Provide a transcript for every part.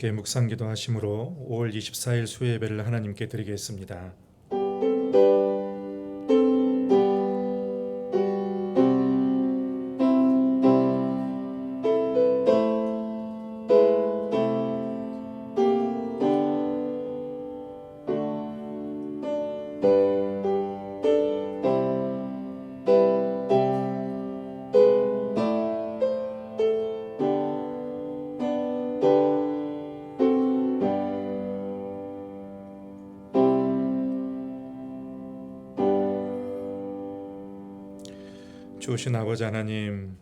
함께 묵상기도 하심으로 5월 24일 수요 예배를 하나님께 드리겠습니다. 주신 아버지 하나님,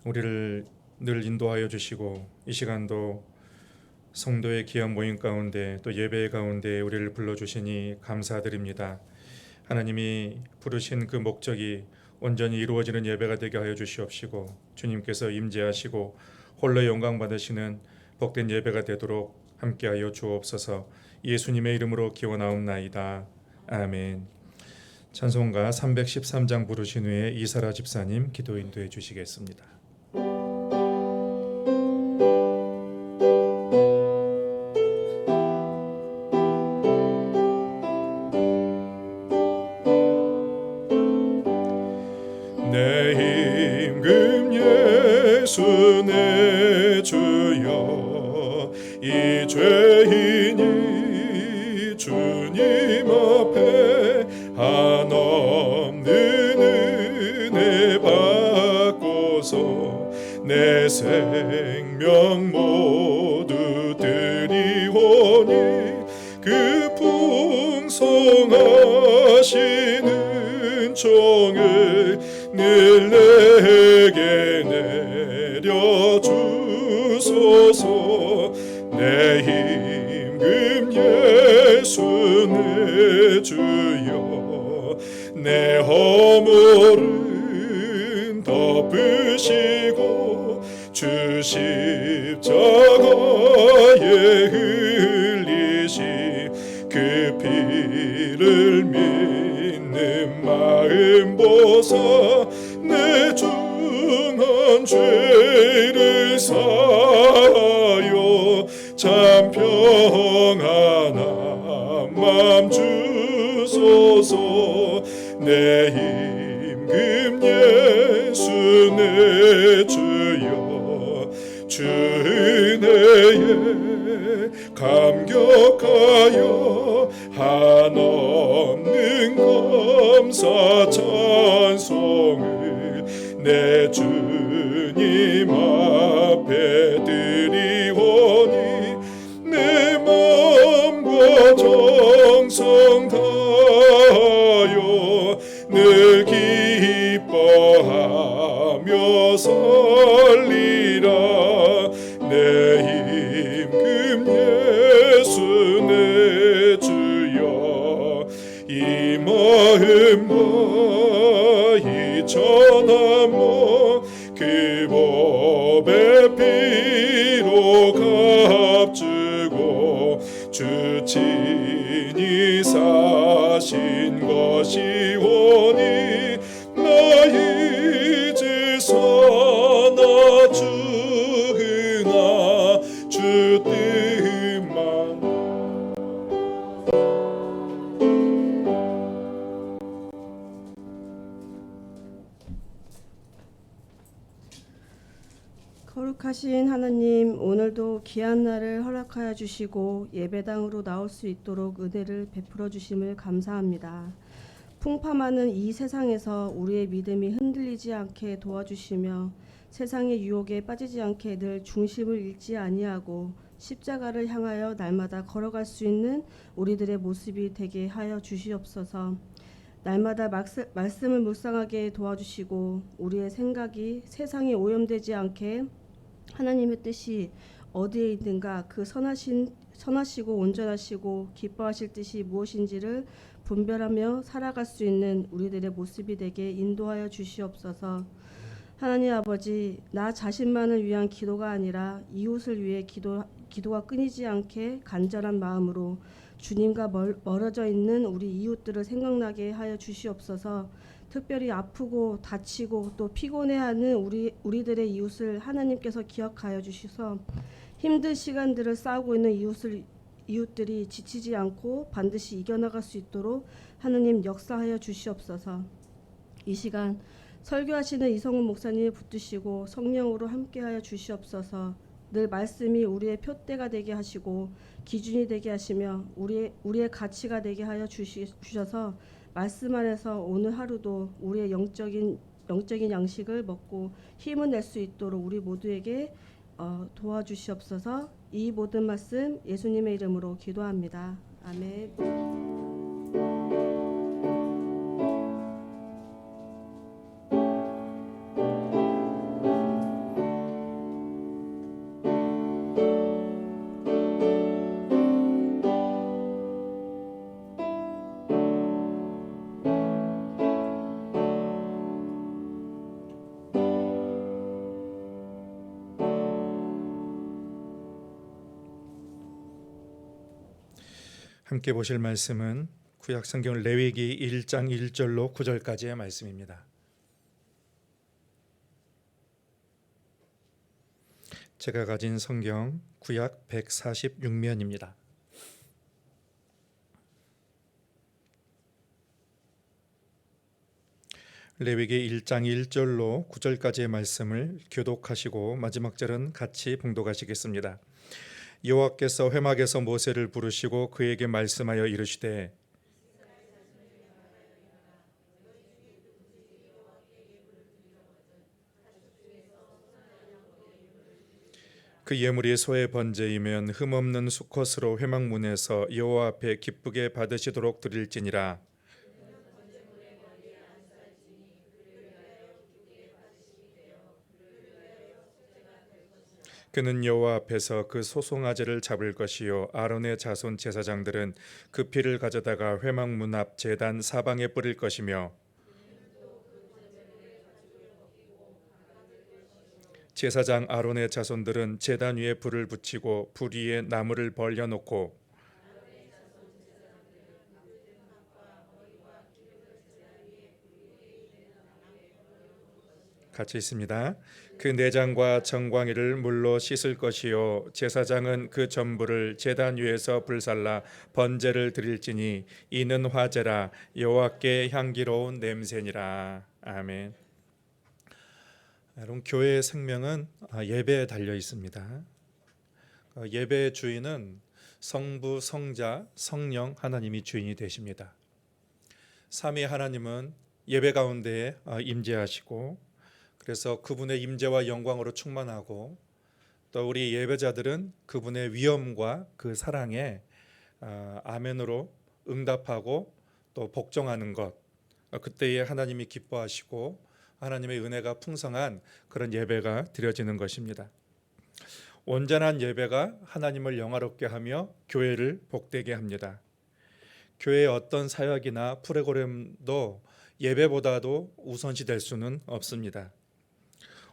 우리를 늘 인도하여 주시고 이 시간도 성도의 귀한 모임 가운데 또 예배 가운데 우리를 불러주시니 감사드립니다. 하나님이 부르신 그 목적이 온전히 이루어지는 예배가 되게 하여 주시옵시고 주님께서 임재하시고 홀로 영광 받으시는 복된 예배가 되도록 함께하여 주옵소서. 예수님의 이름으로 기원하옵나이다. 아멘. 찬송가 313장 부르신 후에 이사라 집사님 기도 인도해 주시겠습니다. 내 임금 예수 내 주여, 이 죄인이 주님 앞에 한없는 은혜 받고서 내 생명 모두 드리오니 그 풍성하신 은총을 늘 내게 내려주소서. 내 임금 예수 내 주여, 내 허물은 덮으시고 주 십자가에 흘리신 그 피를 믿는 마음 보사 내 중한 죄를 사하여 참 평안한 맘 주소서. 내 임금 예수 내 주여, 주 은혜에 감격하여 한없는 감사 찬송을 내 주님 앞에 드리오니 내 마음과 정성 다하여 늘 기뻐하며 살리라. 내 임금 예수 내 주여, 이 마음과 이 전한 몸 그 법의 피로 값주고 주 친히 사신 것이오니 나 이제서 나 주으나 주 뜻만. 거룩하신 하나님, 오늘도 귀한 날을 허락하여 주시고 예배당으로 나올 수 있도록 은혜를 베풀어 주심을 감사합니다. 풍파많은 이 세상에서 우리의 믿음이 흔들리지 않게 도와주시며 세상의 유혹에 빠지지 않게 늘 중심을 잃지 아니하고 십자가를 향하여 날마다 걸어갈 수 있는 우리들의 모습이 되게 하여 주시옵소서. 날마다 말씀을 묵상하게 도와주시고 우리의 생각이 세상에 오염되지 않게 하나님의 뜻이 어디에 있는가, 그 선하시고 온전하시고 기뻐하실 뜻이 무엇인지를 분별하며 살아갈 수 있는 우리들의 모습이 되게 인도하여 주시옵소서. 하나님 아버지, 나 자신만을 위한 기도가 아니라 이웃을 위해 기도가 끊이지 않게 간절한 마음으로 주님과 멀어져 있는 우리 이웃들을 생각나게 하여 주시옵소서. 특별히 아프고 다치고 또 피곤해하는 우리들의 이웃을 하나님께서 기억하여 주셔서 힘든 시간들을 싸우고 있는 이웃들이 지치지 않고 반드시 이겨나갈 수 있도록 하느님 역사하여 주시옵소서. 이 시간 설교하시는 이성훈 목사님을 붙드시고 성령으로 함께하여 주시옵소서. 늘 말씀이 우리의 표대가 되게 하시고 기준이 되게 하시며 우리의 가치가 되게 하여 주셔서 말씀 안에서 오늘 하루도 우리의 영적인 양식을 먹고 힘을 낼 수 있도록 우리 모두에게 도와주시옵소서. 이 모든 말씀 예수님의 이름으로 기도합니다. 아멘. 함께 보실 말씀은 구약 성경 레위기 1장 1절로 9절까지의 말씀입니다. 제가 가진 성경 구약 146면입니다. 레위기 1장 1절로 9절까지의 말씀을 교독하시고 마지막 절은 같이 봉독하시겠습니다. 여호와께서 회막에서 모세를 부르시고 그에게 말씀하여 이르시되 그 예물이 소의 번제이면 흠없는 수컷으로 회막문에서 여호와 앞에 기쁘게 받으시도록 드릴지니라. 그는 여호와 앞에서 그 소송아지를 잡을 것이요 아론의 자손 제사장들은 그 피를 가져다가 회막문 앞 제단 사방에 뿌릴 것이며 제사장 아론의 자손들은 제단 위에 불을 붙이고 불 위에 나무를 벌려놓고 같이 있습니다. 그 내장과 정광이를 물로 씻을 것이요 제사장은 그 전부를 제단 위에서 불살라 번제를 드릴지니 이는 화제라 여호와께 향기로운 냄새니라. 아멘. 여러분, 교회의 생명은 예배에 달려 있습니다. 예배의 주인은 성부, 성자, 성령 하나님이 주인이 되십니다. 삼위 하나님은 예배 가운데에 임재하시고 그래서 그분의 임재와 영광으로 충만하고 또 우리 예배자들은 그분의 위엄과 그 사랑에 아멘으로 응답하고 또 복종하는 것, 그때에 하나님이 기뻐하시고 하나님의 은혜가 풍성한 그런 예배가 드려지는 것입니다. 온전한 예배가 하나님을 영화롭게 하며 교회를 복되게 합니다. 교회의 어떤 사역이나 프로그램도 예배보다도 우선시 될 수는 없습니다.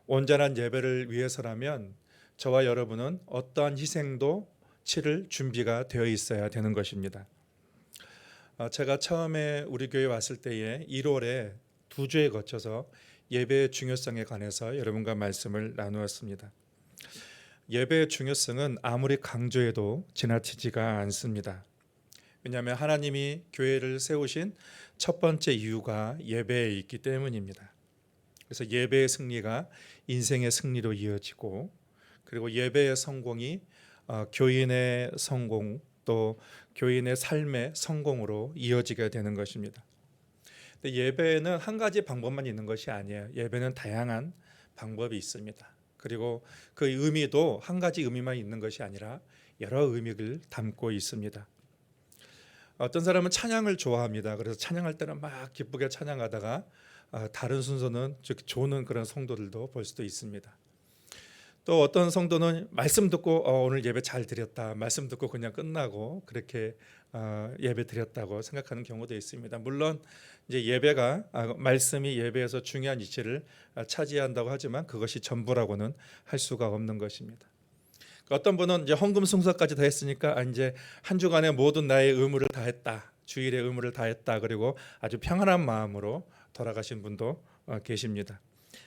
온전한 예배를 위해서라면 저와 여러분은 어떠한 희생도 치를 준비가 되어 있어야 되는 것입니다. 제가 처음에 우리 교회 왔을 때에 1월에 2주에 거쳐서 예배의 중요성에 관해서 여러분과 말씀을 나누었습니다. 예배의 중요성은 아무리 강조해도 지나치지가 않습니다. 왜냐하면 하나님이 교회를 세우신 첫 번째 이유가 예배에 있기 때문입니다. 그래서 예배의 승리가 인생의 승리로 이어지고 그리고 예배의 성공이 교인의 성공 또 교인의 삶의 성공으로 이어지게 되는 것입니다. 근데 예배는 한 가지 방법만 있는 것이 아니에요. 예배는 다양한 방법이 있습니다. 그리고 그 의미도 한 가지 의미만 있는 것이 아니라 여러 의미를 담고 있습니다. 어떤 사람은 찬양을 좋아합니다. 그래서 찬양할 때는 막 기쁘게 찬양하다가 다른 순서는 즉 조는 그런 성도들도 볼 수도 있습니다. 또 어떤 성도는 말씀 듣고 오늘 예배 잘 드렸다, 말씀 듣고 그냥 끝나고 그렇게 예배 드렸다고 생각하는 경우도 있습니다. 물론 이제 예배가 말씀이 예배에서 중요한 위치를 차지한다고 하지만 그것이 전부라고는 할 수가 없는 것입니다. 어떤 분은 이제 헌금 승소까지 다 했으니까 이제 한 주간의 모든 나의 의무를 다 했다, 주일의 의무를 다 했다, 그리고 아주 평안한 마음으로 돌아가신 분도 계십니다.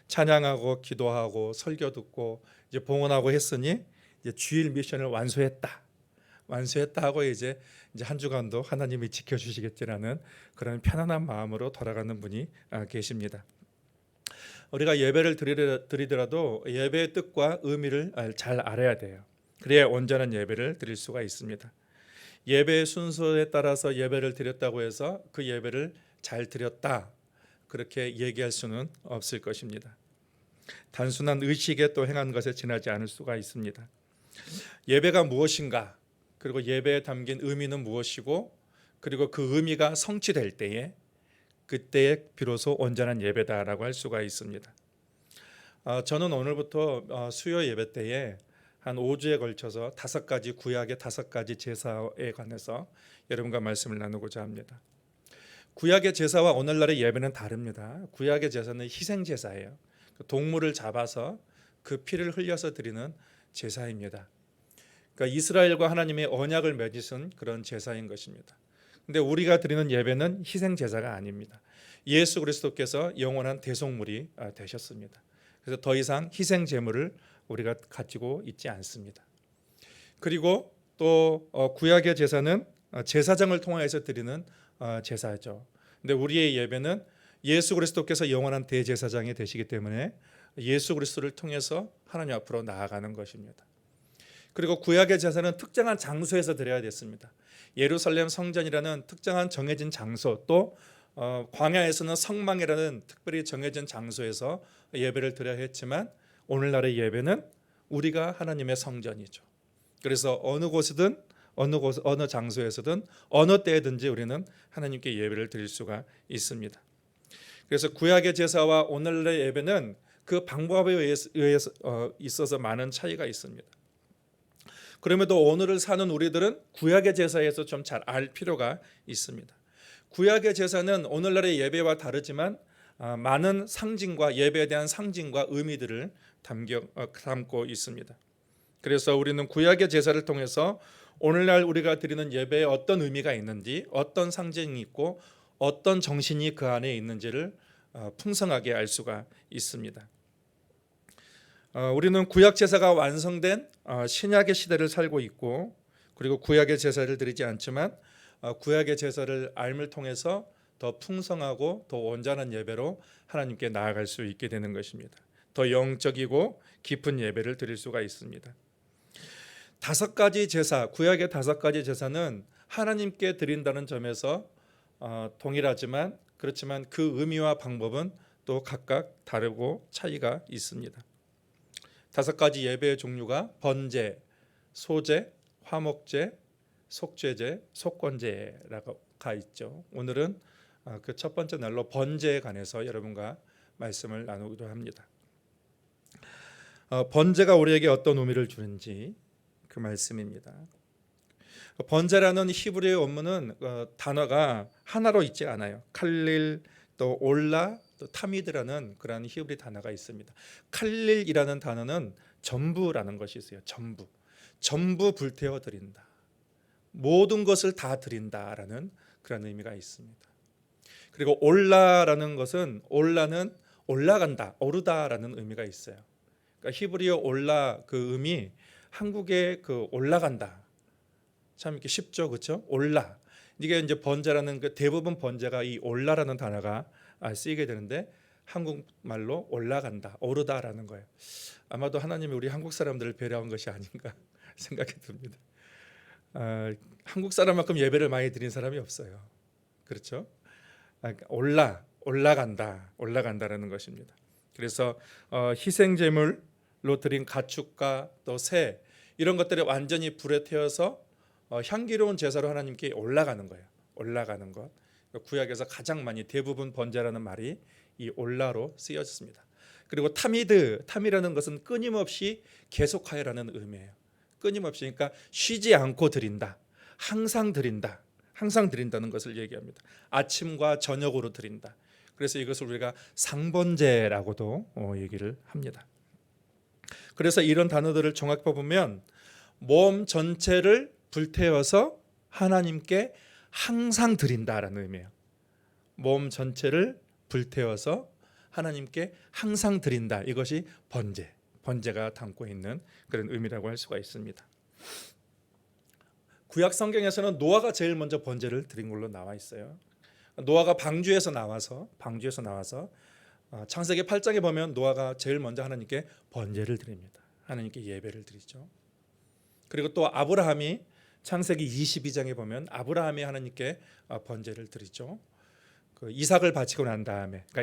찬양하고 기도하고 설교 듣고 이제 봉헌하고 했으니 이제 주일 미션을 완수했다 하고 이제 한 주간도 하나님이 지켜주시겠지라는 그런 편안한 마음으로 돌아가는 분이 계십니다. 우리가 예배를 드리더라도 예배의 뜻과 의미를 잘 알아야 돼요. 그래야 온전한 예배를 드릴 수가 있습니다. 예배의 순서에 따라서 예배를 드렸다고 해서 그 예배를 잘 드렸다 그렇게 얘기할 수는 없을 것입니다. 단순한 의식에 또 행한 것에 지나지 않을 수가 있습니다. 예배가 무엇인가, 그리고 예배에 담긴 의미는 무엇이고, 그리고 그 의미가 성취될 때에 그때에 비로소 온전한 예배다라고 할 수가 있습니다. 저는 오늘부터 수요 예배 때에 한 5주에 걸쳐서 5가지 구약의 5가지 제사에 관해서 여러분과 말씀을 나누고자 합니다. 구약의 제사와 오늘날의 예배는 다릅니다. 구약의 제사는 희생 제사예요. 동물을 잡아서 그 피를 흘려서 드리는 제사입니다. 그러니까 이스라엘과 하나님의 언약을 맺으신 그런 제사인 것입니다. 근데 우리가 드리는 예배는 희생 제사가 아닙니다. 예수 그리스도께서 영원한 대속물이 되셨습니다. 그래서 더 이상 희생 제물을 우리가 가지고 있지 않습니다. 그리고 또 구약의 제사는 제사장을 통하여서 드리는 제사죠. 근데 우리의 예배는 예수 그리스도께서 영원한 대제사장이 되시기 때문에 예수 그리스도를 통해서 하나님 앞으로 나아가는 것입니다. 그리고 구약의 제사는 특정한 장소에서 드려야 됐습니다. 예루살렘 성전이라는 특정한 정해진 장소, 또 광야에서는 성막이라는 특별히 정해진 장소에서 예배를 드려야 했지만 오늘날의 예배는 우리가 하나님의 성전이죠. 그래서 어느 곳이든 어느 장소에서든 어느 때든지 우리는 하나님께 예배를 드릴 수가 있습니다. 그래서 구약의 제사와 오늘날의 예배는 그 방법에 의해서 있어서 많은 차이가 있습니다. 그럼에도 오늘을 사는 우리들은 구약의 제사에서 좀 잘 알 필요가 있습니다. 구약의 제사는 오늘날의 예배와 다르지만 많은 상징과 예배에 대한 상징과 의미들을 담고 있습니다. 그래서 우리는 구약의 제사를 통해서 오늘날 우리가 드리는 예배에 어떤 의미가 있는지, 어떤 상징이 있고 어떤 정신이 그 안에 있는지를 풍성하게 알 수가 있습니다. 우리는 구약 제사가 완성된 신약의 시대를 살고 있고, 그리고 구약의 제사를 드리지 않지만 구약의 제사를 알을 통해서 더 풍성하고 더 온전한 예배로 하나님께 나아갈 수 있게 되는 것입니다. 더 영적이고 깊은 예배를 드릴 수가 있습니다. 5가지 제사, 구약의 5가지 제사는 하나님께 드린다는 점에서 동일하지만 그렇지만 그 의미와 방법은 또 각각 다르고 차이가 있습니다. 5가지 예배의 종류가 번제, 소제, 화목제, 속죄제, 속건제가 있죠. 오늘은 그 첫 번째 날로 번제에 관해서 여러분과 말씀을 나누기도 합니다. 번제가 우리에게 어떤 의미를 주는지 그 말씀입니다. 번제라는 히브리어 원문은 단어가 하나로 있지 않아요. 칼릴, 또 올라, 또 타미드라는 그런 히브리 단어가 있습니다. 칼릴이라는 단어는 전부라는 것이 있어요. 전부 불태워 드린다. 모든 것을 다 드린다라는 그런 의미가 있습니다. 그리고 올라라는 것은 올라는 올라간다, 오르다라는 의미가 있어요. 그러니까 히브리어 올라 그 의미 한국의 그 올라간다. 참 이렇게 쉽죠, 그렇죠? 올라. 이게 이제 번제라는 그 대부분 번제가 이 올라라는 단어가 쓰이게 되는데 한국말로 올라간다, 오르다라는 거예요. 아마도 하나님이 우리 한국 사람들을 배려한 것이 아닌가 생각이 듭니다. 한국 사람만큼 예배를 많이 드린 사람이 없어요. 그렇죠? 올라간다라는 것입니다. 그래서 희생제물로 드린 가축과 또 새 이런 것들이 완전히 불에 태워서 향기로운 제사로 하나님께 올라가는 거예요. 올라가는 것. 구약에서 가장 많이 대부분 번제라는 말이 이 올라로 쓰여졌습니다. 그리고 탐이라는 것은 끊임없이 계속하여라는 의미예요. 끊임없이, 그러니까 쉬지 않고 드린다. 항상 드린다는 것을 얘기합니다. 아침과 저녁으로 드린다. 그래서 이것을 우리가 상번제라고도 얘기를 합니다. 그래서 이런 단어들을 종합해 보면 몸 전체를 불태워서 하나님께 항상 드린다라는 의미예요. 몸 전체를 불태워서 하나님께 항상 드린다. 이것이 번제가 담고 있는 그런 의미라고 할 수가 있습니다. 구약 성경에서는 노아가 제일 먼저 번제를 드린 걸로 나와 있어요. 노아가 방주에서 나와서 창세기 8장에 보면 노아가 제일 먼저 하나님께 번제를 드립니다. 하나님께 예배를 드리죠. 그리고 또 아브라함이 창세기 22장에 보면 아브라함이 하나님께 번제를 드리죠. 그 이삭을 바치고 난 다음에, 그러니까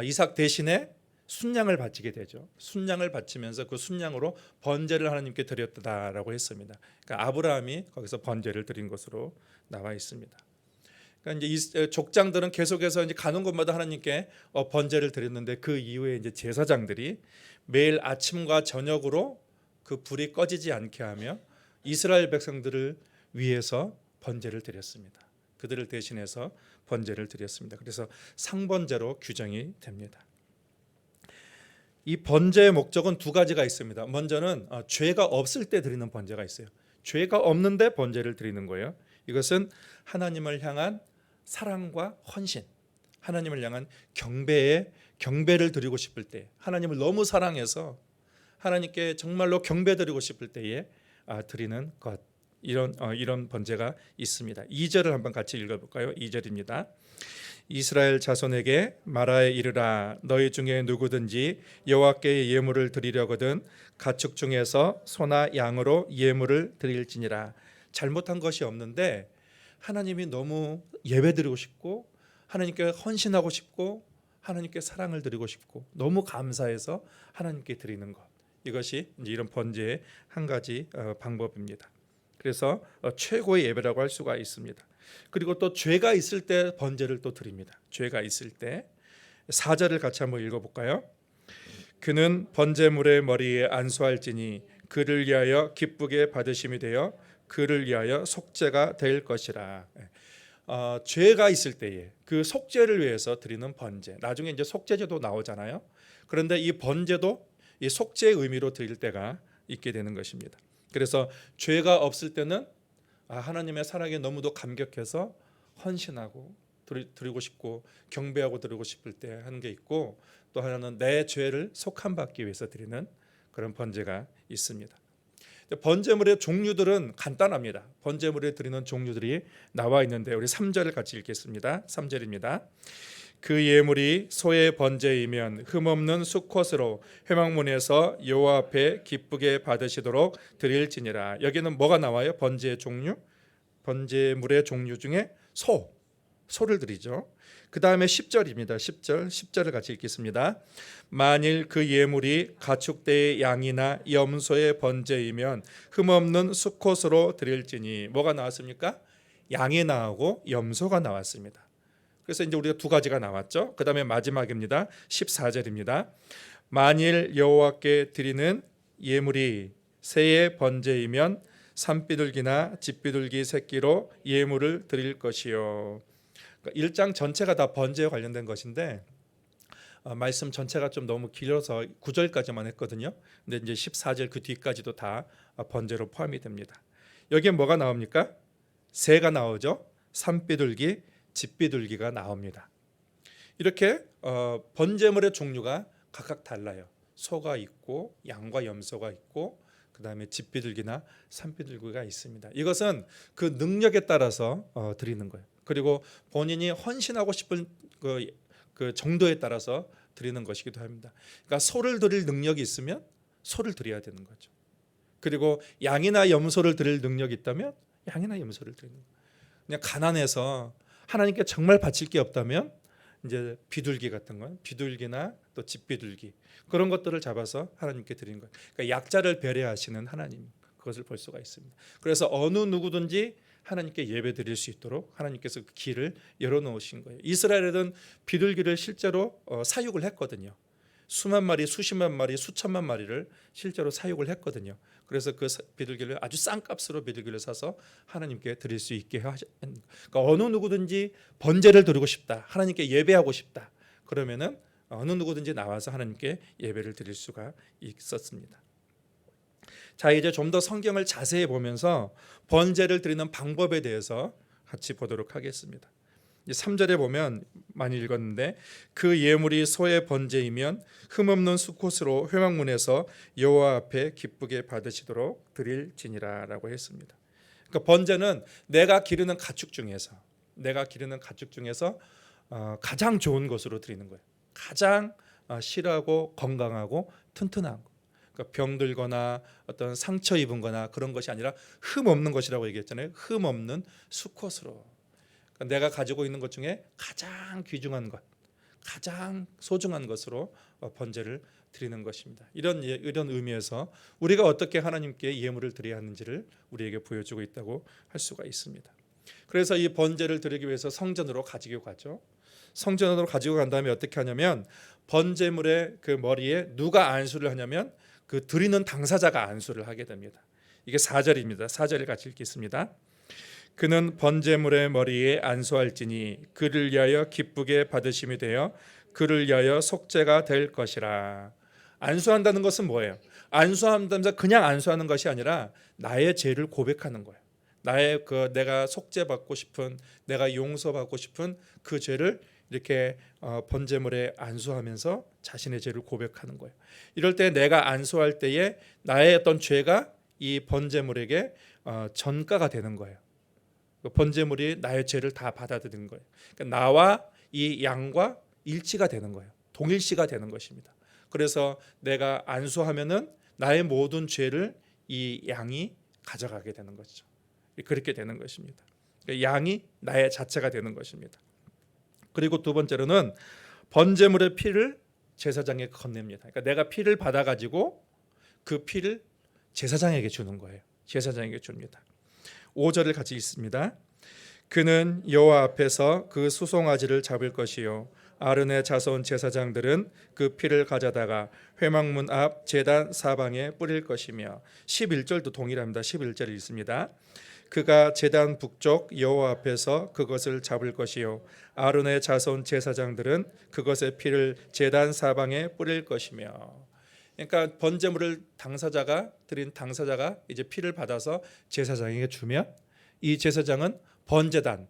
이삭 대신에 순양을 바치게 되죠. 순양을 바치면서 그 순양으로 번제를 하나님께 드렸다라고 했습니다. 그러니까 아브라함이 거기서 번제를 드린 것으로 나와 있습니다. 그러니까 이제 이 족장들은 계속해서 이제 가는 곳마다 하나님께 번제를 드렸는데 그 이후에 이제 제사장들이 매일 아침과 저녁으로 그 불이 꺼지지 않게 하며 이스라엘 백성들을 위해서 번제를 드렸습니다. 그들을 대신해서 번제를 드렸습니다. 그래서 상번제로 규정이 됩니다. 이 번제의 목적은 두 가지가 있습니다. 먼저는 죄가 없을 때 드리는 번제가 있어요. 죄가 없는데 번제를 드리는 거예요. 이것은 하나님을 향한 사랑과 헌신, 하나님을 향한 경배를 드리고 싶을 때, 하나님을 너무 사랑해서 하나님께 정말로 경배드리고 싶을 때에 드리는 것, 이런 번제가 있습니다. 2절을 한번 같이 읽어볼까요? 2절입니다. 이스라엘 자손에게 말하여 이르라. 너희 중에 누구든지 여호와께 예물을 드리려거든 가축 중에서 소나 양으로 예물을 드릴지니라. 잘못한 것이 없는데 하나님이 너무 예배드리고 싶고 하나님께 헌신하고 싶고 하나님께 사랑을 드리고 싶고 너무 감사해서 하나님께 드리는 것, 이것이 이제 이런 번제의 한 가지 방법입니다. 그래서 최고의 예배라고 할 수가 있습니다. 그리고 또 죄가 있을 때 번제를 또 드립니다. 죄가 있을 때 4절을 같이 한번 읽어볼까요? 그는 번제물의 머리에 안수할지니 그를 위하여 기쁘게 받으심이 되어 그를 위하여 속죄가 될 것이라. 죄가 있을 때에 그 속죄를 위해서 드리는 번제, 나중에 이제 속죄제도 나오잖아요. 그런데 이 번제도 이 속죄의 의미로 드릴 때가 있게 되는 것입니다. 그래서 죄가 없을 때는 하나님의 사랑에 너무도 감격해서 헌신하고 드리고 싶고 경배하고 드리고 싶을 때 하는 게 있고, 또 하나는 내 죄를 속함받기 위해서 드리는 그런 번제가 있습니다. 번제물의 종류들은 간단합니다. 번제물에 드리는 종류들이 나와 있는데 우리 3절을 같이 읽겠습니다. 3절입니다. 그 예물이 소의 번제이면 흠없는 수컷으로 회막문에서 여호와 앞에 기쁘게 받으시도록 드릴지니라. 여기는 뭐가 나와요? 번제의 종류, 번제물의 종류 중에 소를 드리죠. 그 다음에 10절입니다. 10절을 같이 읽겠습니다. 만일 그 예물이 가축대의 양이나 염소의 번제이면 흠없는 수컷으로 드릴지니. 뭐가 나왔습니까? 양이 나오고 염소가 나왔습니다. 그래서 이제 우리가 두 가지가 나왔죠. 그 다음에 마지막입니다. 14절입니다. 만일 여호와께 드리는 예물이 새의 번제이면 산비둘기나 집비둘기 새끼로 예물을 드릴 것이요. 그러니까 1장 전체가 다 번제에 관련된 것인데 말씀 전체가 좀 너무 길어서 9절까지만 했거든요. 근데 이제 14절 그 뒤까지도 다 번제로 포함이 됩니다. 여기에 뭐가 나옵니까? 새가 나오죠. 산비둘기, 집비둘기가 나옵니다. 이렇게 번제물의 종류가 각각 달라요. 소가 있고 양과 염소가 있고 그 다음에 집비둘기나 산비둘기가 있습니다. 이것은 그 능력에 따라서 드리는 거예요. 그리고 본인이 헌신하고 싶은 그 정도에 따라서 드리는 것이기도 합니다. 그러니까 소를 드릴 능력이 있으면 소를 드려야 되는 거죠. 그리고 양이나 염소를 드릴 능력이 있다면 양이나 염소를 드리는 거예요. 그냥 가난해서 하나님께 정말 바칠 게 없다면 이제 비둘기 같은 건 비둘기나 또 집비둘기 그런 것들을 잡아서 하나님께 드리는 거예요. 그러니까 약자를 배려하시는 하나님, 그것을 볼 수가 있습니다. 그래서 어느 누구든지 하나님께 예배 드릴 수 있도록 하나님께서 그 길을 열어놓으신 거예요. 이스라엘은 비둘기를 실제로 사육을 했거든요. 수만 마리, 수십만 마리, 수천만 마리를 실제로 사육을 했거든요. 그래서 그 비둘기를 아주 싼 값으로 비둘기를 사서 하나님께 드릴 수 있게 하신. 그러니까 어느 누구든지 번제를 드리고 싶다, 하나님께 예배하고 싶다, 그러면은 어느 누구든지 나와서 하나님께 예배를 드릴 수가 있었습니다. 자, 이제 좀 더 성경을 자세히 보면서 번제를 드리는 방법에 대해서 같이 보도록 하겠습니다. 3절에 보면 많이 읽었는데 그 예물이 소의 번제이면 흠없는 수컷으로 회막문에서 여호와 앞에 기쁘게 받으시도록 드릴지니라라고 했습니다. 그러니까 번제는 내가 기르는 가축 중에서 가장 좋은 것으로 드리는 거예요. 가장 실하고 건강하고 튼튼한 거. 그러니까 병들거나 어떤 상처 입은 거나 그런 것이 아니라 흠 없는 것이라고 얘기했잖아요. 흠 없는 수컷으로. 그러니까 내가 가지고 있는 것 중에 가장 귀중한 것, 가장 소중한 것으로 번제를 드리는 것입니다. 이런 의미에서 우리가 어떻게 하나님께 예물을 드려야 하는지를 우리에게 보여주고 있다고 할 수가 있습니다. 그래서 이 번제를 드리기 위해서 성전으로 가지고 가죠. 성전으로 가지고 간 다음에 어떻게 하냐면 번제물의 그 머리에 누가 안수를 하냐면 그 드리는 당사자가 안수를 하게 됩니다. 이게 4절입니다. 4절을 같이 읽겠습니다. 그는 번제물의 머리에 안수할지니 그를 위하여 기쁘게 받으심이 되어 그를 위하여 속죄가 될 것이라. 안수한다는 것은 뭐예요? 안수한다면서 그냥 안수하는 것이 아니라 나의 죄를 고백하는 거예요. 나의 내가 속죄받고 싶은, 내가 용서받고 싶은 그 죄를 이렇게 번제물에 안수하면서 자신의 죄를 고백하는 거예요. 이럴 때 내가 안수할 때에 나의 어떤 죄가 이 번제물에게 전가가 되는 거예요. 번제물이 나의 죄를 다 받아들이는 거예요. 그러니까 나와 이 양과 일치가 되는 거예요. 동일시가 되는 것입니다. 그래서 내가 안수하면은 나의 모든 죄를 이 양이 가져가게 되는 것이죠. 그렇게 되는 것입니다. 그러니까 양이 나의 자체가 되는 것입니다. 그리고 두 번째로는 번제물의 피를 제사장에 건넵니다. 그러니까 내가 피를 받아가지고 그 피를 제사장에게 주는 거예요. 제사장에게 줍니다. 5절을 같이 읽습니다. 그는 여호와 앞에서 그 수송아지를 잡을 것이요 아론의 자손 제사장들은 그 피를 가져다가 회막문 앞 제단 사방에 뿌릴 것이며 11절도 동일합니다. 11절 읽습니다. 그가 제단 북쪽 여호와 앞에서 그것을 잡을 것이요 아론의 자손 제사장들은 그것의 피를 제단 사방에 뿌릴 것이며. 그러니까 번제물을 드린 당사자가 이제 피를 받아서 제사장에게 주면 이 제사장은 번제단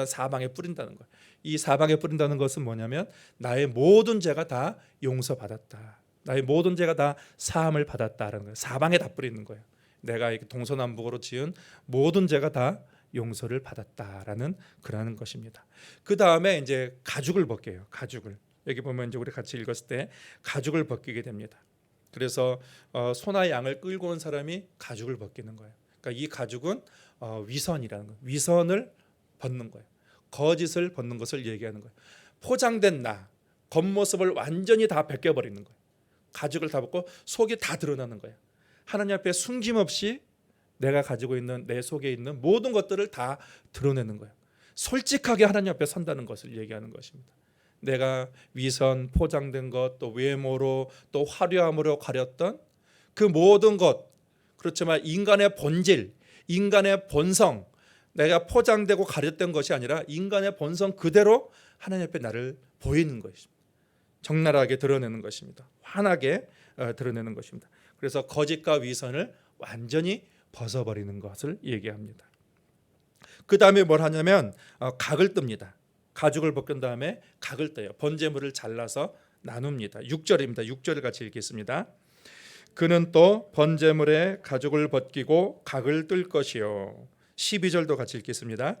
사방에 뿌린다는 거예요. 이 사방에 뿌린다는 것은 뭐냐면 나의 모든 죄가 다 용서받았다. 나의 모든 죄가 다 사함을 받았다라는 거예요. 사방에 다 뿌리는 거예요. 내가 동서남북으로 지은 모든 죄가 다 용서를 받았다라는 그러한 것입니다. 그 다음에 이제 가죽을 벗겨요. 가죽을. 여기 보면 이제 우리 같이 읽었을 때 가죽을 벗기게 됩니다. 그래서 소나 양을 끌고 온 사람이 가죽을 벗기는 거예요. 그러니까 이 가죽은 위선이라는 거예요. 위선을 벗는 거예요. 거짓을 벗는 것을 얘기하는 거예요. 포장된 나, 겉모습을 완전히 다 벗겨버리는 거예요. 가죽을 다 벗고 속이 다 드러나는 거예요. 하나님 앞에 숨김없이 내가 가지고 있는 내 속에 있는 모든 것들을 다 드러내는 거예요. 솔직하게 하나님 앞에 선다는 것을 얘기하는 것입니다. 내가 위선, 포장된 것, 또 외모로, 또 화려함으로 가렸던 그 모든 것, 그렇지만 인간의 본질, 인간의 본성, 내가 포장되고 가렸던 것이 아니라 인간의 본성 그대로 하나님 앞에 나를 보이는 것입니다. 적나라하게 드러내는 것입니다. 환하게 드러내는 것입니다. 그래서 거짓과 위선을 완전히 벗어버리는 것을 얘기합니다. 그 다음에 뭘 하냐면 각을 뜹니다. 가죽을 벗긴 다음에 각을 떠요. 번제물을 잘라서 나눕니다. 6절입니다. 6절을 같이 읽겠습니다. 그는 또 번제물에 가죽을 벗기고 각을 뜰 것이요. 12절도 같이 읽겠습니다.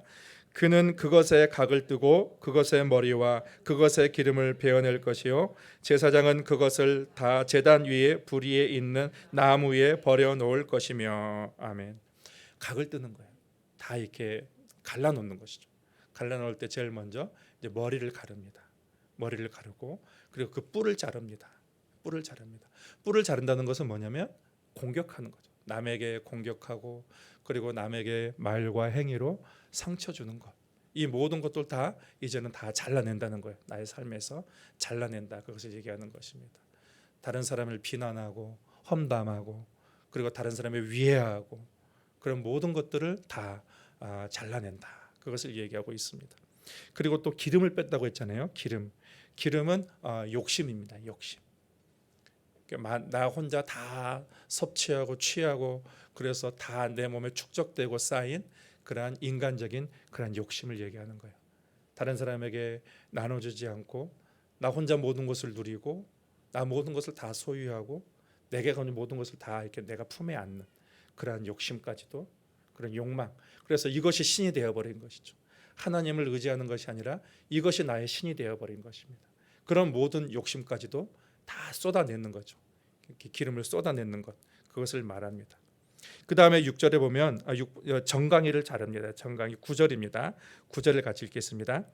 그는 그것에 각을 뜨고 그것의 머리와 그것의 기름을 베어낼 것이요 제사장은 그것을 다 제단 위에 불 위에 있는 나무 위에 버려 놓을 것이며. 아멘. 각을 뜨는 거예요. 다 이렇게 갈라 놓는 것이죠. 갈라 놓을 때 제일 먼저 이제 머리를 가릅니다. 머리를 가르고 그리고 그 뿔을 자릅니다. 뿔을 자른다는 것은 뭐냐면 공격하는 거죠. 남에게 공격하고 그리고 남에게 말과 행위로 상처 주는 것. 이 모든 것들 다 이제는 다 잘라낸다는 거예요. 나의 삶에서 잘라낸다. 그것을 얘기하는 것입니다. 다른 사람을 비난하고 험담하고 그리고 다른 사람을 위해하고 그런 모든 것들을 다 잘라낸다. 그것을 얘기하고 있습니다. 그리고 또 기름을 뺐다고 했잖아요. 기름은 욕심입니다. 욕심. 나 혼자 다 섭취하고 취하고 그래서 다 내 몸에 축적되고 쌓인 그러한 인간적인 그러한 욕심을 얘기하는 거예요. 다른 사람에게 나눠주지 않고 나 혼자 모든 것을 누리고 나 모든 것을 다 소유하고 내게 가진 모든 것을 다 이렇게 내가 품에 안는 그러한 욕심까지도, 그런 욕망. 그래서 이것이 신이 되어버린 것이죠. 하나님을 의지하는 것이 아니라 이것이 나의 신이 되어버린 것입니다. 그런 모든 욕심까지도 다 쏟아내는 거죠. 기름을 쏟아내는 것, 그것을 말합니다. 그 다음에 6절에 보면 정강이를 자릅니다. 정강이 9절입니다. 9절을 같이 읽겠습니다.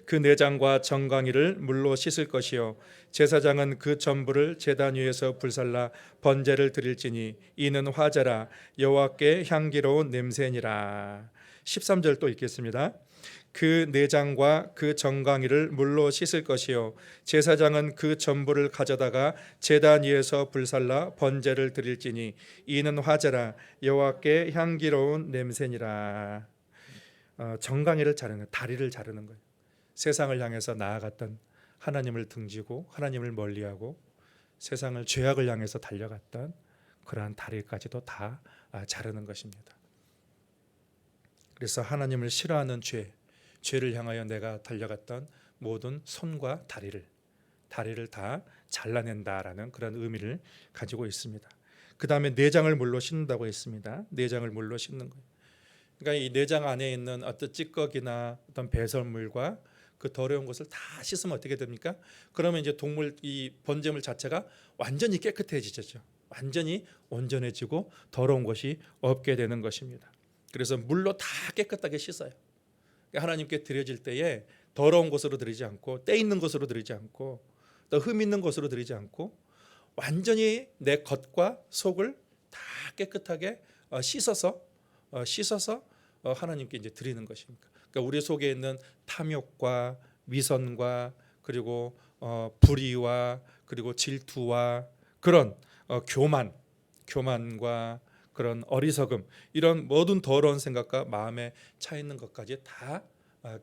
그 내장과 정강이를 물로 씻을 것이요 제사장은 그 전부를 제단 위에서 불살라 번제를 드릴지니 이는 화제라 여호와께 향기로운 냄새니라. 13절 또 읽겠습니다. 그 내장과 그 정강이를 물로 씻을 것이요 제사장은 그 전부를 가져다가 제단 위에서 불살라 번제를 드릴지니 이는 화제라 여호와께 향기로운 냄새니라. 정강이를 자르는, 다리를 자르는 거예요. 세상을 향해서 나아갔던, 하나님을 등지고 하나님을 멀리하고 세상을, 죄악을 향해서 달려갔던 그러한 다리까지도 다 자르는 것입니다. 그래서 하나님을 싫어하는 죄를 향하여 내가 달려갔던 모든 손과 다리를 다 잘라낸다라는 그런 의미를 가지고 있습니다. 그 다음에 내장을 물로 씻는다고 했습니다. 내장을 물로 씻는 거예요. 그러니까 이 내장 안에 있는 어떤 찌꺼기나 어떤 배설물과 그 더러운 것을 다 씻으면 어떻게 됩니까? 그러면 이제 동물, 이 번제물 자체가 완전히 깨끗해지죠. 완전히 온전해지고 더러운 것이 없게 되는 것입니다. 그래서 물로 다 깨끗하게 씻어요. 하나님께 드려질 때에 더러운 것으로 드리지 않고 때 있는 것으로 드리지 않고 또 흠 있는 것으로 드리지 않고 완전히 내 겉과 속을 다 깨끗하게 씻어서 하나님께 이제 드리는 것입니다. 그러니까 우리 속에 있는 탐욕과 위선과 그리고 불의와 그리고 질투와 그런 교만과 그런 어리석음, 이런 모든 더러운 생각과 마음에 차 있는 것까지 다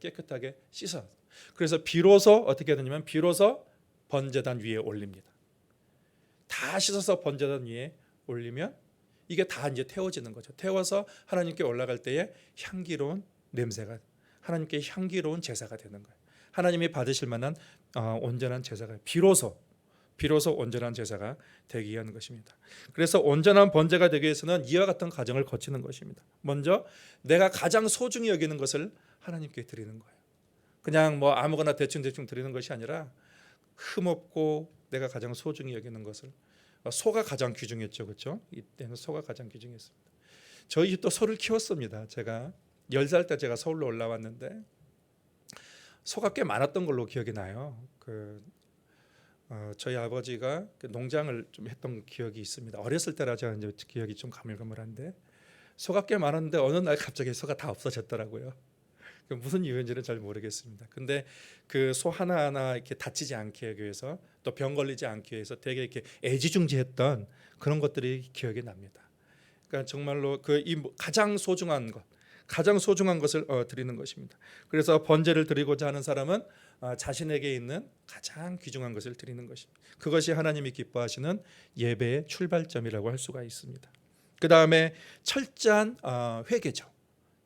깨끗하게 씻어. 그래서 비로소 어떻게 되냐면 비로소 번제단 위에 올립니다. 다 씻어서 번제단 위에 올리면 이게 다 이제 태워지는 거죠. 태워서 하나님께 올라갈 때에 향기로운 냄새가, 하나님께 향기로운 제사가 되는 거예요. 하나님이 받으실 만한 온전한 제사가 비로소 온전한 제사가 되기 위한 것입니다. 그래서 온전한 번제가 되기 위해서는 이와 같은 과정을 거치는 것입니다. 먼저 내가 가장 소중히 여기는 것을 하나님께 드리는 거예요. 그냥 뭐 아무거나 대충 드리는 것이 아니라 흠없고 내가 가장 소중히 여기는 것을. 소가 가장 귀중했죠, 그렇죠? 이때는 소가 가장 귀중했습니다. 저희 집도 소를 키웠습니다. 제가 10살 때 제가 서울로 올라왔는데 소가 꽤 많았던 걸로 기억이 나요. 저희 아버지가 농장을 좀 했던 기억이 있습니다. 어렸을 때라 제가 이제 기억이 좀 가물가물한데 소가 꽤 많았는데 어느 날 갑자기 소가 다 없어졌더라고요. 무슨 이유인지는 잘 모르겠습니다. 근데 그 소 하나하나 이렇게 다치지 않게 하기 위해서 또 병 걸리지 않게 위해서 되게 이렇게 애지중지했던 그런 것들이 기억이 납니다. 그러니까 정말로 이 가장 소중한 것을 드리는 것입니다. 그래서 번제를 드리고자 하는 사람은 자신에게 있는 가장 귀중한 것을 드리는 것입니다. 그것이 하나님이 기뻐하시는 예배의 출발점이라고 할 수가 있습니다. 그 다음에 철저한 회개죠.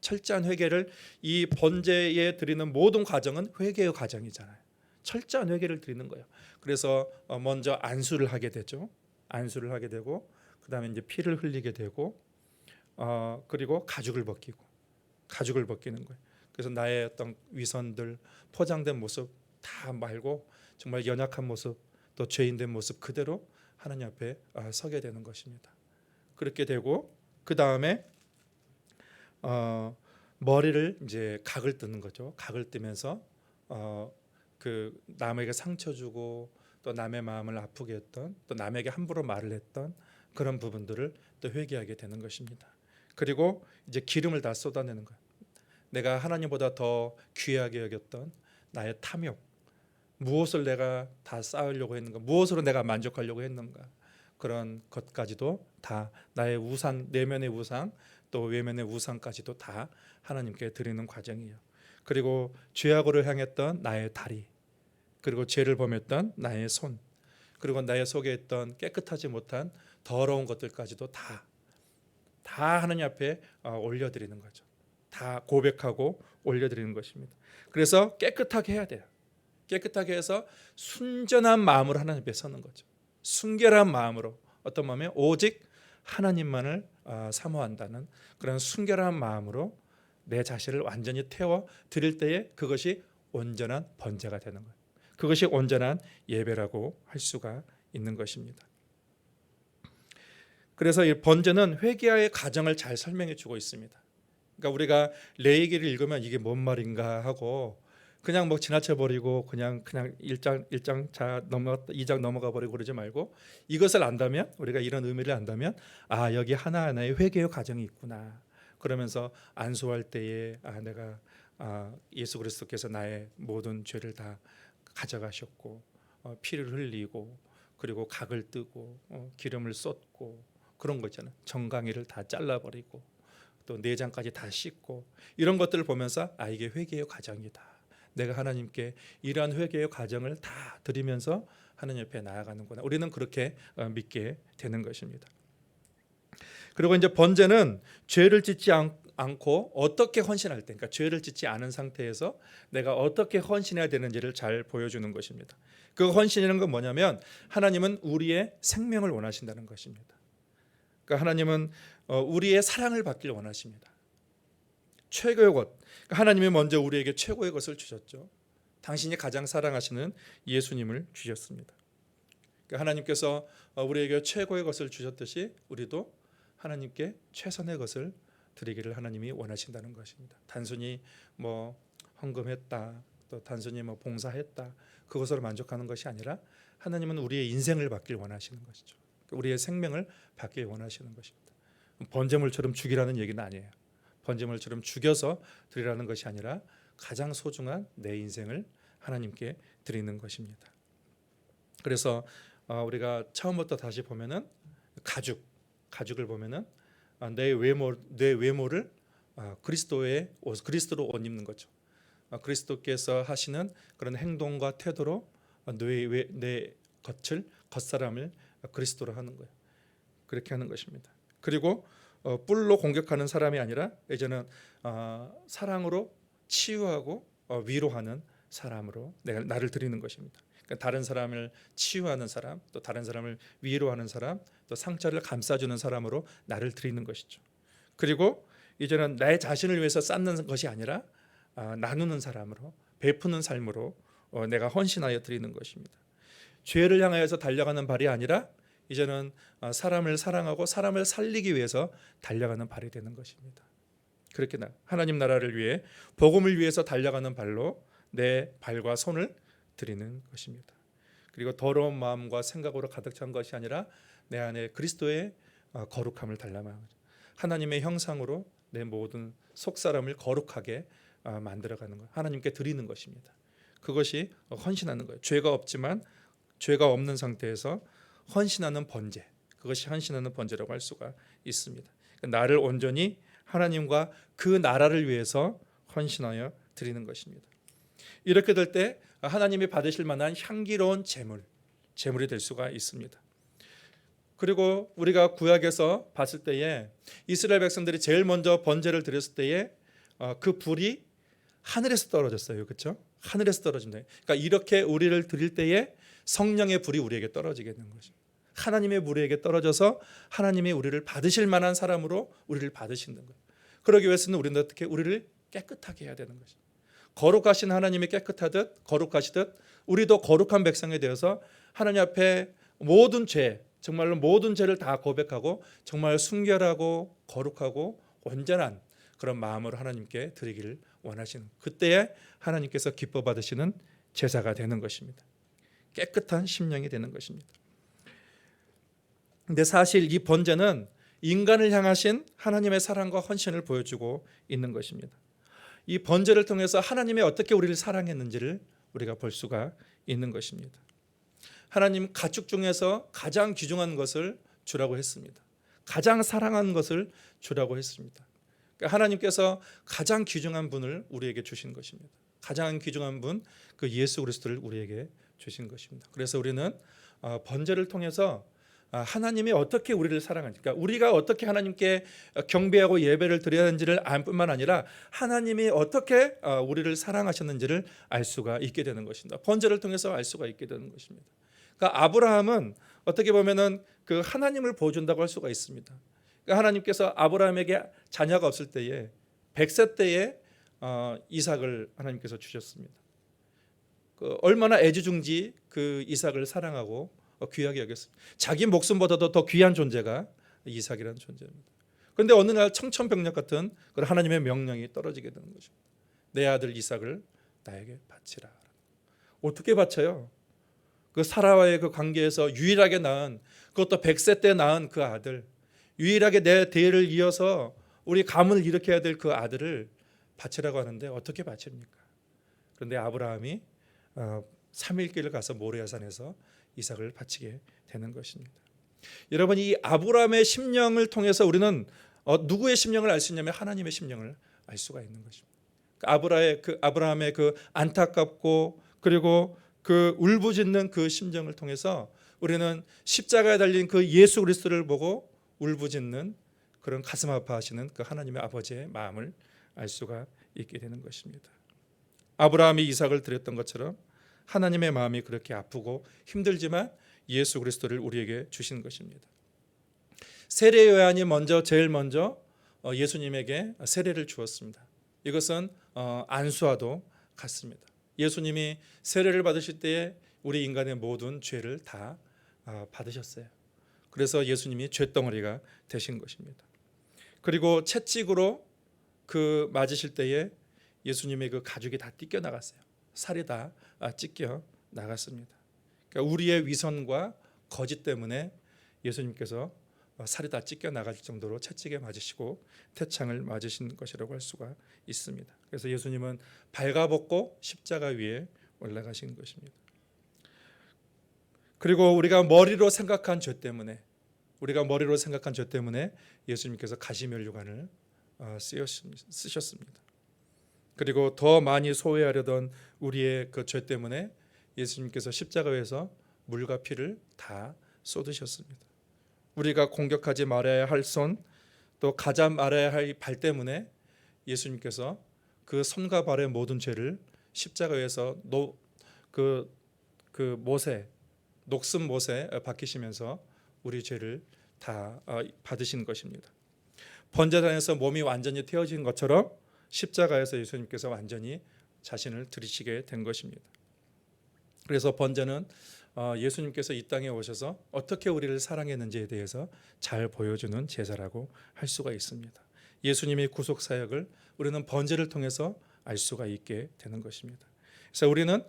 철저한 회개를, 이 번제에 드리는 모든 과정은 회개의 과정이잖아요. 철저한 회개를 드리는 거예요. 그래서 먼저 안수를 하게 되죠. 안수를 하게 되고 그 다음에 이제 피를 흘리게 되고 그리고 가죽을 벗기는 거예요. 그래서 나의 어떤 위선들, 포장된 모습 다 말고 정말 연약한 모습, 또 죄인된 모습 그대로 하나님 앞에 서게 되는 것입니다. 그렇게 되고 그 다음에 머리를 이제 각을 뜨는 거죠. 각을 뜨면서 그 남에게 상처 주고 또 남의 마음을 아프게 했던, 또 남에게 함부로 말을 했던 그런 부분들을 또 회개하게 되는 것입니다. 그리고 이제 기름을 다 쏟아내는 거예요. 내가 하나님보다 더 귀하게 여겼던 나의 탐욕, 무엇을 내가 다 쌓으려고 했는가, 무엇으로 내가 만족하려고 했는가, 그런 것까지도 다 나의 우상, 내면의 우상 또 외면의 우상까지도 다 하나님께 드리는 과정이에요. 그리고 죄악으로 향했던 나의 다리, 그리고 죄를 범했던 나의 손, 그리고 나의 속에 있던 깨끗하지 못한 더러운 것들까지도 다 하나님 앞에 올려드리는 거죠. 다 고백하고 올려드리는 것입니다. 그래서 깨끗하게 해야 돼요. 깨끗하게 해서 순전한 마음으로 하나님 앞에 서는 거죠. 순결한 마음으로, 어떤 마음에 오직 하나님만을 사모한다는 그런 순결한 마음으로 내 자신을 완전히 태워 드릴 때에 그것이 온전한 번제가 되는 거예요. 그것이 온전한 예배라고 할 수가 있는 것입니다. 그래서 이 번제는 회개의 과정을 잘 설명해 주고 있습니다. 그러니까 우리가 레위기를 읽으면 이게 뭔 말인가 하고 그냥 뭐 지나쳐 버리고 그냥 1장 자 넘어갔다 2장 넘어가 버리고 그러지 말고, 이것을 안다면, 우리가 이런 의미를 안다면 여기 하나하나의 회개의 과정이 있구나. 그러면서 안수할 때에 내가 예수 그리스도께서 나의 모든 죄를 다 가져가셨고 피를 흘리고 그리고 각을 뜨고 기름을 쏟고 그런 거 있잖아요. 정강이를 다 잘라버리고 또 내장까지 다 씻고, 이런 것들을 보면서 이게 회개의 과정이다. 내가 하나님께 이러한 회개의 과정을 다 드리면서 하나님 옆에 나아가는구나. 우리는 그렇게 믿게 되는 것입니다. 그리고 이제 번제는 죄를 짓지 않고 어떻게 헌신할 때, 그러니까 죄를 짓지 않은 상태에서 내가 어떻게 헌신해야 되는지를 잘 보여주는 것입니다. 그 헌신이라는 건 뭐냐면 하나님은 우리의 생명을 원하신다는 것입니다. 그러니까 하나님은 우리의 사랑을 받기를 원하십니다. 최고의 것, 하나님이 먼저 우리에게 최고의 것을 주셨죠. 당신이 가장 사랑하시는 예수님을 주셨습니다. 그러니까 하나님께서 우리에게 최고의 것을 주셨듯이 우리도 하나님께 최선의 것을 드리기를 하나님이 원하신다는 것입니다. 단순히 뭐 헌금했다, 또 단순히 뭐 봉사했다, 그것으로 만족하는 것이 아니라 하나님은 우리의 인생을 받길 원하시는 것이죠. 우리의 생명을 받길 원하시는 것입니다. 번제물처럼 죽이라는 얘기는 아니에요. 번제물처럼 죽여서 드리라는 것이 아니라 가장 소중한 내 인생을 하나님께 드리는 것입니다. 그래서 우리가 처음부터 다시 보면은 가죽을 보면은 내 외모를 그리스도로 옷 입는 거죠. 그리스도께서 하시는 그런 행동과 태도로 내 겉사람을 그리스도로 하는 거예요. 그렇게 하는 것입니다. 그리고 뿔로 공격하는 사람이 아니라 이제는 사랑으로 치유하고 위로하는 사람으로 나를 드리는 것입니다. 그러니까 다른 사람을 치유하는 사람, 또 다른 사람을 위로하는 사람, 또 상처를 감싸주는 사람으로 나를 드리는 것이죠. 그리고 이제는 내 자신을 위해서 쌓는 것이 아니라 나누는 사람으로, 베푸는 삶으로 내가 헌신하여 드리는 것입니다. 죄를 향하여서 달려가는 발이 아니라 이제는 사람을 사랑하고 사람을 살리기 위해서 달려가는 발이 되는 것입니다. 그렇게 하나님 나라를 위해, 복음을 위해서 달려가는 발로 내 발과 손을 드리는 것입니다. 그리고 더러운 마음과 생각으로 가득 찬 것이 아니라 내 안에 그리스도의 거룩함을 달라만 하나님의 형상으로 내 모든 속사람을 거룩하게 만들어가는 것, 하나님께 드리는 것입니다. 그것이 헌신하는 거예요. 죄가 없지만 죄가 없는 상태에서 헌신하는 번제, 그것이 헌신하는 번제라고 할 수가 있습니다. 나를 온전히 하나님과 그 나라를 위해서 헌신하여 드리는 것입니다. 이렇게 될 때 하나님이 받으실 만한 향기로운 제물이 될 수가 있습니다. 그리고 우리가 구약에서 봤을 때에 이스라엘 백성들이 제일 먼저 번제를 드렸을 때에 그 불이 하늘에서 떨어졌어요. 그렇죠? 하늘에서 떨어진다. 그러니까 이렇게 우리를 드릴 때에 성령의 불이 우리에게 떨어지게 되는 것입니다. 하나님의 불에게 떨어져서 하나님이 우리를 받으실 만한 사람으로 우리를 받으시는 거예요. 그러기 위해서는 우리는 어떻게 우리를 깨끗하게 해야 되는 것입니다. 거룩하신 하나님이 깨끗하듯 거룩하시듯 우리도 거룩한 백성이 되어서 하나님 앞에 모든 죄, 정말로 모든 죄를 다 고백하고 정말 순결하고 거룩하고 온전한 그런 마음으로 하나님께 드리기를 원하시는, 그때에 하나님께서 기뻐 받으시는 제사가 되는 것입니다. 깨끗한 심령이 되는 것입니다. 근데 사실 이 번제는 인간을 향하신 하나님의 사랑과 헌신을 보여주고 있는 것입니다. 이 번제를 통해서 하나님이 어떻게 우리를 사랑했는지를 우리가 볼 수가 있는 것입니다. 하나님 가축 중에서 가장 귀중한 것을 주라고 했습니다. 가장 사랑하는 것을 주라고 했습니다. 그러니까 하나님께서 가장 귀중한 분을 우리에게 주신 것입니다. 가장 귀중한 분, 그 예수 그리스도를 우리에게 주신 것입니다. 그래서 우리는 번제를 통해서 하나님이 어떻게 우리를 사랑하는지, 그러니까 우리가 어떻게 하나님께 경배하고 예배를 드려야 하는지를 알 뿐만 아니라 하나님이 어떻게 우리를 사랑하셨는지를 알 수가 있게 되는 것입니다. 번제를 통해서 알 수가 있게 되는 것입니다. 그러니까 아브라함은 어떻게 보면은 그 하나님을 보여준다고 할 수가 있습니다. 그러니까 하나님께서 아브라함에게 자녀가 없을 때에 100세 때에 이삭을 하나님께서 주셨습니다. 그 얼마나 애지중지 그 이삭을 사랑하고 귀하게 여겼습니다. 자기 목숨보다도 더 귀한 존재가 이삭이라는 존재입니다. 그런데 어느 날 청천벽력 같은 그런 하나님의 명령이 떨어지게 되는 것입니다. 내 아들 이삭을 나에게 바치라. 어떻게 바쳐요? 그 사라와의 그 관계에서 유일하게 낳은, 그것도 100세 때 낳은 그 아들, 유일하게 내 대를 이어서 우리 가문을 일으켜야 될 그 아들을 바치라고 하는데 어떻게 바칩니까? 그런데 아브라함이 3일 길을 가서 모리아산에서 이삭을 바치게 되는 것입니다. 여러분, 이 아브라함의 심령을 통해서 우리는 누구의 심령을 알 수 있냐면 하나님의 심령을 알 수가 있는 것입니다. 아브라함의 그 안타깝고 그리고 그 울부짖는 그 심정을 통해서 우리는 십자가에 달린 그 예수 그리스도를 보고 울부짖는 그런 가슴 아파하시는 그 하나님의 아버지의 마음을 알 수가 있게 되는 것입니다. 아브라함이 이삭을 드렸던 것처럼 하나님의 마음이 그렇게 아프고 힘들지만 예수 그리스도를 우리에게 주신 것입니다. 세례 요한이 제일 먼저 예수님에게 세례를 주었습니다. 이것은 안수와도 같습니다. 예수님이 세례를 받으실 때에 우리 인간의 모든 죄를 다 받으셨어요. 그래서 예수님이 죄덩어리가 되신 것입니다. 그리고 채찍으로 그 맞으실 때에 예수님의 그 가죽이 다 찢겨 나갔어요. 살이 다 찢겨 나갔습니다. 그러니까 우리의 위선과 거짓 때문에 예수님께서 살이 다 찢겨 나갈 정도로 채찍에 맞으시고 태창을 맞으신 것이라고 할 수가 있습니다. 그래서 예수님은 발가벗고 십자가 위에 올라가신 것입니다. 그리고 우리가 머리로 생각한 죄 때문에 예수님께서 가시면류관을 쓰셨습니다. 그리고 더 많이 소외하려던 우리의 그 죄 때문에 예수님께서 십자가에서 물과 피를 다 쏟으셨습니다. 우리가 공격하지 말아야 할 손, 또 가지 말아야 할 발 때문에 예수님께서 그 손과 발의 모든 죄를 십자가에서 녹슨 못에 박히시면서 우리 죄를 다 받으신 것입니다. 번제단에서 몸이 완전히 태워진 것처럼 십자가에서 예수님께서 완전히 자신을 들이시게 된 것입니다. 그래서 번제는 예수님께서 이 땅에 오셔서 어떻게 우리를 사랑했는지에 대해서 잘 보여주는 제사라고 할 수가 있습니다. 예수님의 구속 사역을 우리는 번제를 통해서 알 수가 있게 되는 것입니다. 그래서 우리는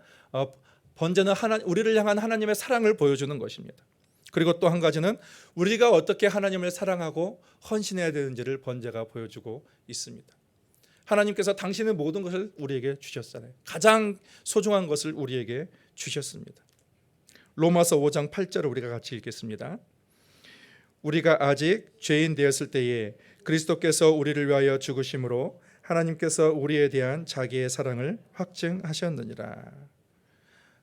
번제는 우리를 향한 하나님의 사랑을 보여주는 것입니다. 그리고 또 한 가지는 우리가 어떻게 하나님을 사랑하고 헌신해야 되는지를 번제가 보여주고 있습니다. 하나님께서 당신의 모든 것을 우리에게 주셨잖아요. 가장 소중한 것을 우리에게 주셨습니다. 로마서 5장 8절을 우리가 같이 읽겠습니다. 우리가 아직 죄인 되었을 때에 그리스도께서 우리를 위하여 죽으심으로 하나님께서 우리에 대한 자기의 사랑을 확증하셨느니라.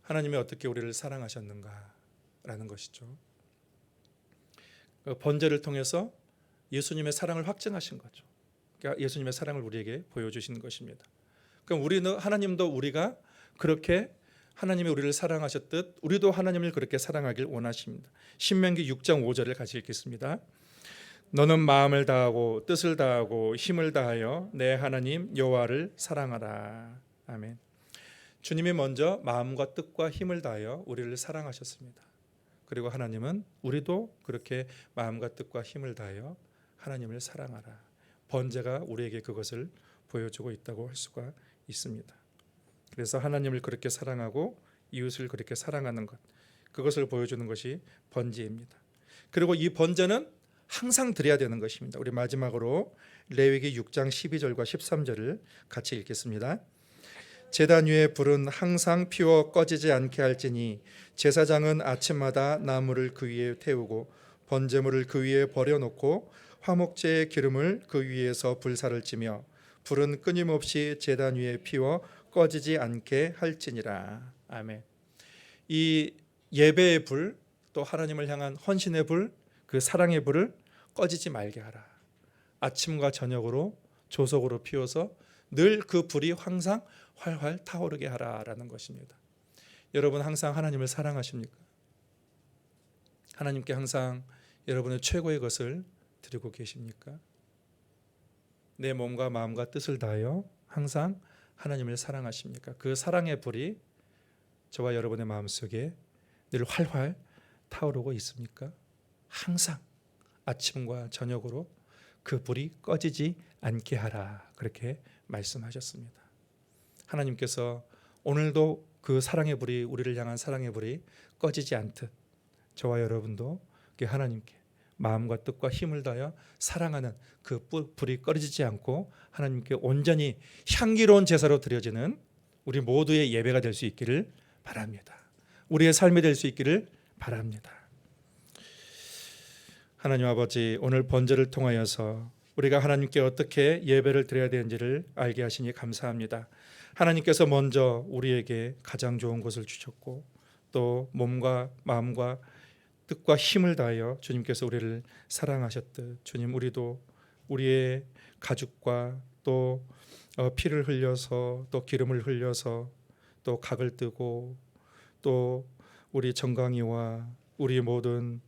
하나님이 어떻게 우리를 사랑하셨는가라는 것이죠. 번제를 통해서 예수님의 사랑을 확증하신 거죠. 그러니까 예수님의 사랑을 우리에게 보여주신 것입니다. 그럼 하나님도 우리가 그렇게 하나님이 우리를 사랑하셨듯 우리도 하나님을 그렇게 사랑하길 원하십니다. 신명기 6장 5절을 같이 읽겠습니다. 너는 마음을 다하고 뜻을 다하고 힘을 다하여 내 하나님 여호와를 사랑하라. 아멘. 주님이 먼저 마음과 뜻과 힘을 다하여 우리를 사랑하셨습니다. 그리고 하나님은 우리도 그렇게 마음과 뜻과 힘을 다하여 하나님을 사랑하라. 번제가 우리에게 그것을 보여주고 있다고 할 수가 있습니다. 그래서 하나님을 그렇게 사랑하고 이웃을 그렇게 사랑하는 것, 그것을 보여주는 것이 번제입니다. 그리고 이 번제는 항상 드려야 되는 것입니다. 우리 마지막으로 레위기 6장 12절과 13절을 같이 읽겠습니다. 제단 위에 불은 항상 피워 꺼지지 않게 할지니 제사장은 아침마다 나무를 그 위에 태우고 번제물을 그 위에 버려놓고 화목제의 기름을 그 위에서 불사를 찌며 불은 끊임없이 제단 위에 피워 꺼지지 않게 할지니라. 아멘. 이 예배의 불, 또 하나님을 향한 헌신의 불, 그 사랑의 불을 꺼지지 말게 하라. 아침과 저녁으로 조석으로 피워서 늘 그 불이 항상 활활 타오르게 하라라는 것입니다. 여러분 항상 하나님을 사랑하십니까? 하나님께 항상 여러분의 최고의 것을 드리고 계십니까? 내 몸과 마음과 뜻을 다하여 항상 하나님을 사랑하십니까? 그 사랑의 불이 저와 여러분의 마음속에 늘 활활 타오르고 있습니까? 항상 아침과 저녁으로 그 불이 꺼지지 않게 하라, 그렇게 말씀하셨습니다. 하나님께서 오늘도 그 사랑의 불이, 우리를 향한 사랑의 불이 꺼지지 않듯 저와 여러분도 하나님께 마음과 뜻과 힘을 다하여 사랑하는 그 불이 꺼지지 않고 하나님께 온전히 향기로운 제사로 드려지는 우리 모두의 예배가 될 수 있기를 바랍니다. 우리의 삶이 될 수 있기를 바랍니다. 하나님 아버지, 오늘 번제를 통하여서 우리가 하나님께 어떻게 예배를 드려야 되는지를 알게 하시니 감사합니다. 하나님께서 먼저 우리에게 가장 좋은 것을 주셨고 또 몸과 마음과 뜻과 힘을 다하여 주님께서 우리를 사랑하셨듯 주님, 우리도 우리의 가죽과 또 피를 흘려서 또 기름을 흘려서 또 각을 뜨고 또 우리 정강이와 우리 모든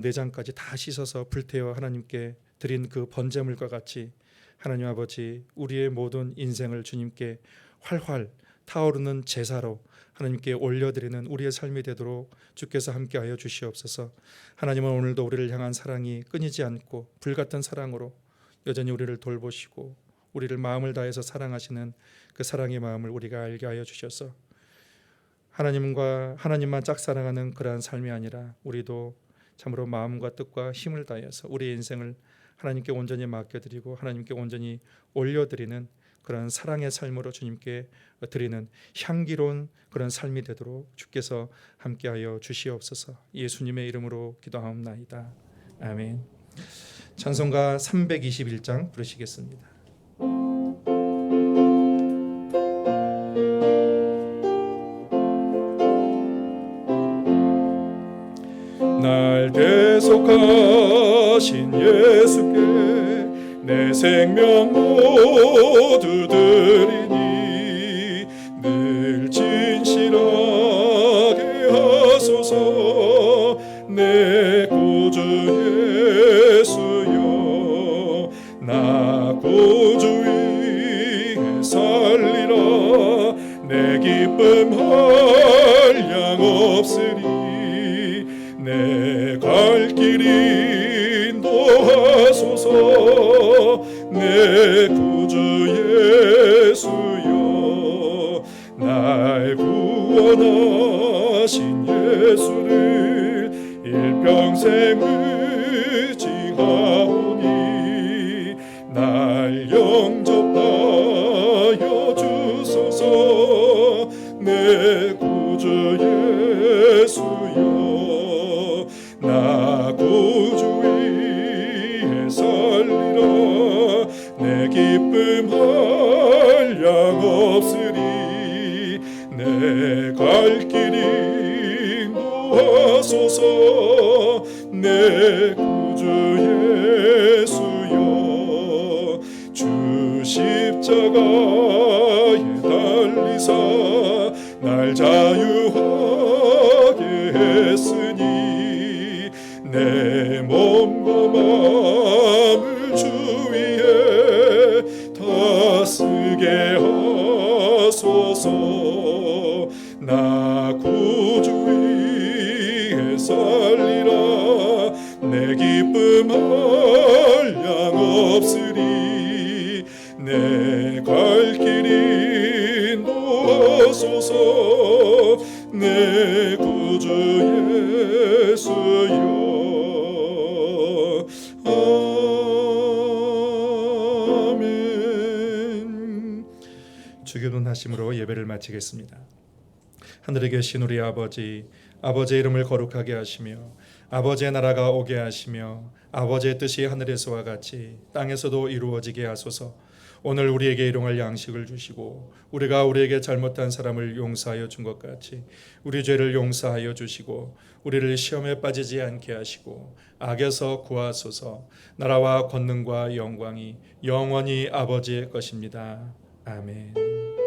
내장까지 다 씻어서 불태워 하나님께 드린 그 번제물과 같이 하나님 아버지, 우리의 모든 인생을 주님께 활활 타오르는 제사로 하나님께 올려드리는 우리의 삶이 되도록 주께서 함께하여 주시옵소서. 하나님은 오늘도 우리를 향한 사랑이 끊이지 않고 불같은 사랑으로 여전히 우리를 돌보시고 우리를 마음을 다해서 사랑하시는 그 사랑의 마음을 우리가 알게 하여 주셔서 하나님만 짝사랑하는 그러한 삶이 아니라 우리도 참으로 마음과 뜻과 힘을 다해서 우리의 인생을 하나님께 온전히 맡겨드리고 하나님께 온전히 올려드리는 그런 사랑의 삶으로 주님께 드리는 향기로운 그런 삶이 되도록 주께서 함께하여 주시옵소서. 예수님의 이름으로 기도하옵나이다. 아멘. 찬송가 321장 부르시겠습니다. 날 대속하신 예수께 내 생명 모두 드리니 늘 진실하게 하소서. 내 구주 예수여, 나 구주 위에 살리라. 내 기쁨 한량 없으리. 내 갈 길 인도하소서. 내 구주 예수여, 날 구원하신 예수를 일평생 의지하오니 날 영접하여 주소서. 내 구주 예수여, 나 구주 위에 살리라. 내 기쁨 한량 없으리. 내 갈 길 인도하소서. 내 구주 예수여, 주 십자가에 달리사 날 자유하게 했으니 내 몸과 마음을 주 위에 다쓰게 하소서. 나 구주 위에 살리라. 내 기쁨 한량 없으리. 내 갈 길 인도하소서. 내 구주 예수여. 아멘. 주기도하심으로 예배를 마치겠습니다. 하늘에 계신 우리 아버지, 아버지의 이름을 거룩하게 하시며 아버지의 나라가 오게 하시며 아버지의 뜻이 하늘에서와 같이 땅에서도 이루어지게 하소서. 오늘 우리에게 일용할 양식을 주시고 우리가 우리에게 잘못한 사람을 용서하여 준 것 같이 우리 죄를 용서하여 주시고 우리를 시험에 빠지지 않게 하시고 악에서 구하소서. 나라와 권능과 영광이 영원히 아버지의 것입니다. 아멘.